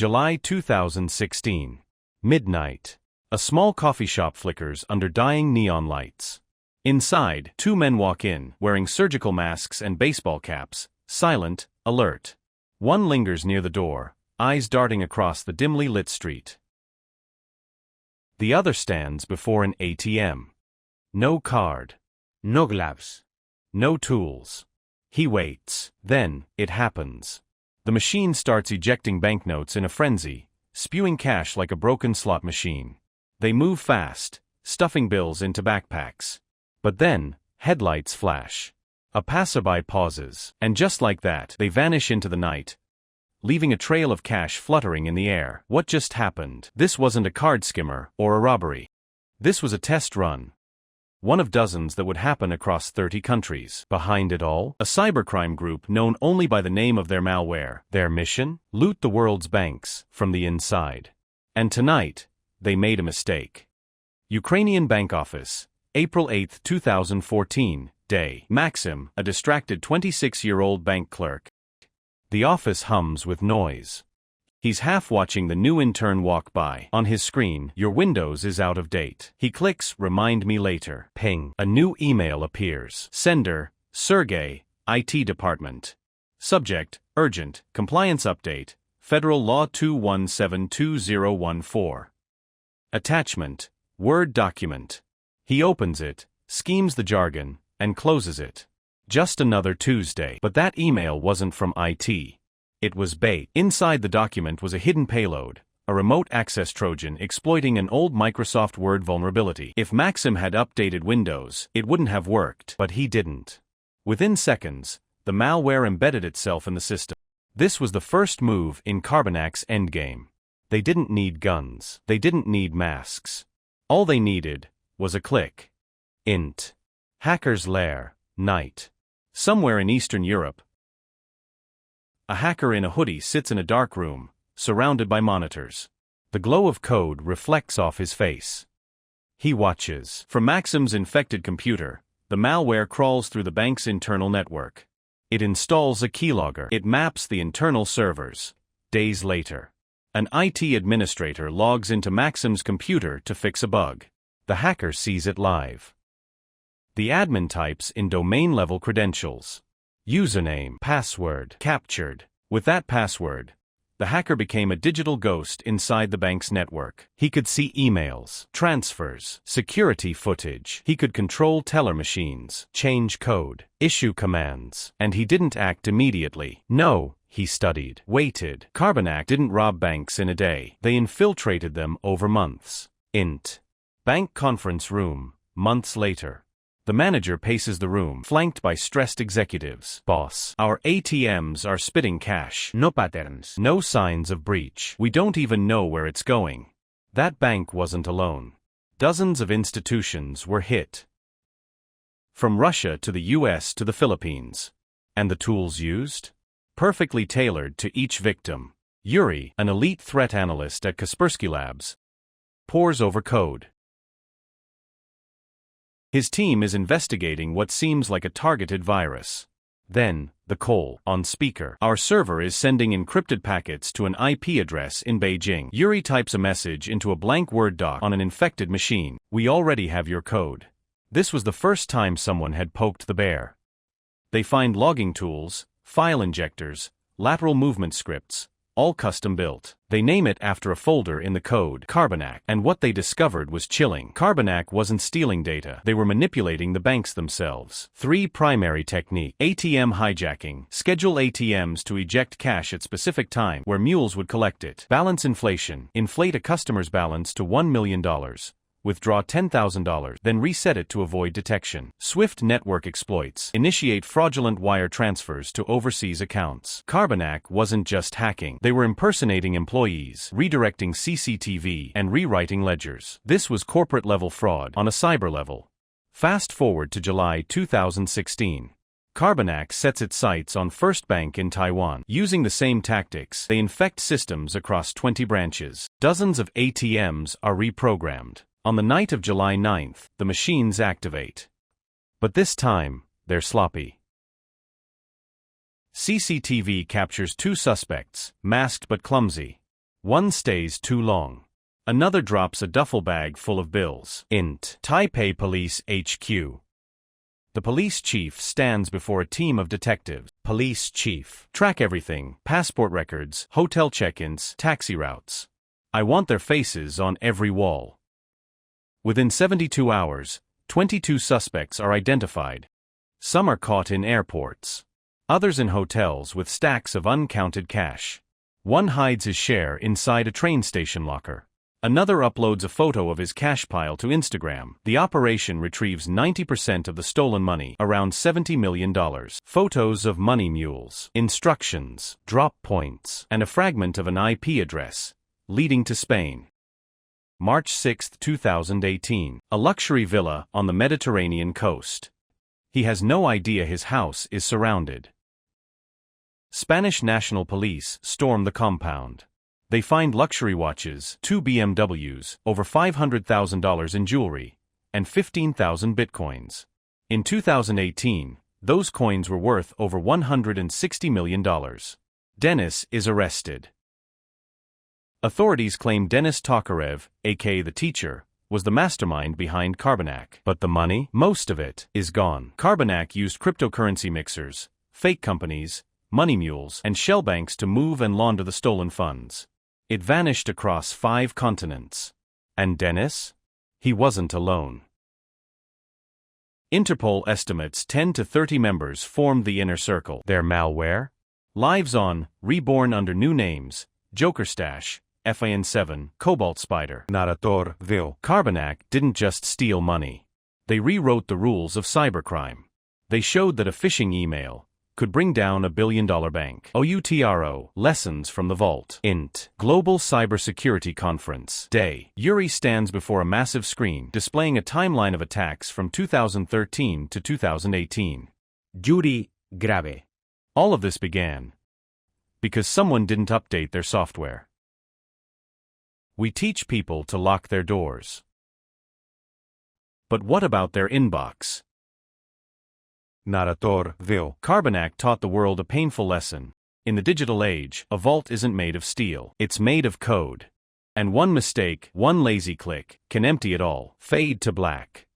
July 2016. Midnight. A small coffee shop flickers under dying neon lights. Inside, two men walk in, wearing surgical masks and baseball caps, silent, alert. One lingers near the door, eyes darting across the dimly lit street. The other stands before an ATM. No card. No gloves. No tools. He waits. Then, it happens. The machine starts ejecting banknotes in a frenzy, spewing cash like a broken slot machine. They move fast, stuffing bills into backpacks. But then, headlights flash. A passerby pauses, and just like that, they vanish into the night, leaving a trail of cash fluttering in the air. What just happened? This wasn't a card skimmer or a robbery. This was a test run. One of dozens that would happen across 30 countries. Behind it all, a cybercrime group known only by the name of their malware. Their mission? Loot the world's banks from the inside. And tonight, they made a mistake. Ukrainian Bank Office, April 8, 2014, day. Maxim, a distracted 26-year-old bank clerk. The office hums with noise. He's half watching the new intern walk by. On his screen, "Your Windows is out of date." He clicks, "Remind me later." Ping. A new email appears. Sender, Sergey, IT Department. Subject, Urgent, Compliance Update, Federal Law 2172014. Attachment, Word document. He opens it, schemes the jargon, and closes it. Just another Tuesday. But that email wasn't from IT. It was bait. Inside the document was a hidden payload, a remote access Trojan exploiting an old Microsoft Word vulnerability. If Maxim had updated Windows, it wouldn't have worked. But he didn't. Within seconds, the malware embedded itself in the system. This was the first move in Carbonak's endgame. They didn't need guns. They didn't need masks. All they needed was a click. Int. Hacker's Lair, night. Somewhere in Eastern Europe, a hacker in a hoodie sits in a dark room, surrounded by monitors. The glow of code reflects off his face. He watches. From Maxim's infected computer, the malware crawls through the bank's internal network. It installs a keylogger. It maps the internal servers. Days later, an IT administrator logs into Maxim's computer to fix a bug. The hacker sees it live. The admin types in domain-level credentials. Username, password, captured. With that password, the hacker became a digital ghost inside the bank's network. He could see emails, transfers, security footage. He could control teller machines, change code, issue commands. And he didn't act immediately. No, he studied, waited. Carbanak didn't rob banks in a day. They infiltrated them over months. Int. Bank conference room, months later. The manager paces the room, flanked by stressed executives. Boss, our ATMs are spitting cash. No patterns. No signs of breach. We don't even know where it's going. That bank wasn't alone. Dozens of institutions were hit. From Russia to the US to the Philippines. And the tools used? Perfectly tailored to each victim. Yuri, an elite threat analyst at Kaspersky Labs, pores over code. His team is investigating what seems like a targeted virus. Then, the call, on speaker. Our server is sending encrypted packets to an IP address in Beijing. Yuri types a message into a blank Word doc on an infected machine. "We already have your code." This was the first time someone had poked the bear. They find logging tools, file injectors, lateral movement scripts, all custom-built. They name it after a folder in the code, Carbanak, and what they discovered was chilling. Carbanak wasn't stealing data. They were manipulating the banks themselves. 3 primary techniques. ATM hijacking. Schedule ATMs to eject cash at specific time where mules would collect it. Balance inflation. Inflate a customer's balance to $1 million. Withdraw $10,000, then reset it to avoid detection. Swift network exploits. Initiate fraudulent wire transfers to overseas accounts. Carbanak wasn't just hacking. They were impersonating employees, redirecting CCTV, and rewriting ledgers. This was corporate-level fraud on a cyber level. Fast forward to July 2016. Carbanak sets its sights on First Bank in Taiwan. Using the same tactics, they infect systems across 20 branches. Dozens of ATMs are reprogrammed. On the night of July 9th, the machines activate. But this time, they're sloppy. CCTV captures 2 suspects, masked but clumsy. One stays too long. Another drops a duffel bag full of bills. Int. Taipei Police HQ. The police chief stands before a team of detectives. Police chief. Track everything: passport records, hotel check-ins, taxi routes. I want their faces on every wall. Within 72 hours, 22 suspects are identified. Some are caught in airports. Others in hotels with stacks of uncounted cash. One hides his share inside a train station locker. Another uploads a photo of his cash pile to Instagram. The operation retrieves 90% of the stolen money, around $70 million. Photos of money mules, instructions, drop points, and a fragment of an IP address, leading to Spain. March 6, 2018. A luxury villa on the Mediterranean coast. He has no idea his house is surrounded. Spanish National Police storm the compound. They find luxury watches, 2 BMWs, over $500,000 in jewelry, and 15,000 bitcoins. In 2018, those coins were worth over $160 million. Dennis is arrested. Authorities claim Denis Tokarev, aka the teacher, was the mastermind behind Carbanak. But the money, most of it, is gone. Carbanak used cryptocurrency mixers, fake companies, money mules, and shell banks to move and launder the stolen funds. It vanished across 5 continents. And Dennis? He wasn't alone. Interpol estimates 10 to 30 members formed the inner circle. Their malware? Lives On, reborn under new names: Joker Stash, FIN7, Cobalt Spider. Narrator Vil. Carbanak didn't just steal money. They rewrote the rules of cybercrime. They showed that a phishing email could bring down $1 billion bank. OUTRO, Lessons from the Vault. Int. Global Cybersecurity Conference. Day. Yuri stands before a massive screen displaying a timeline of attacks from 2013 to 2018. Yuri, grave. All of this began because someone didn't update their software. We teach people to lock their doors. But what about their inbox? Narrator Vil. Carbanak taught the world a painful lesson. In the digital age, a vault isn't made of steel. It's made of code. And one mistake, one lazy click, can empty it all. Fade to black.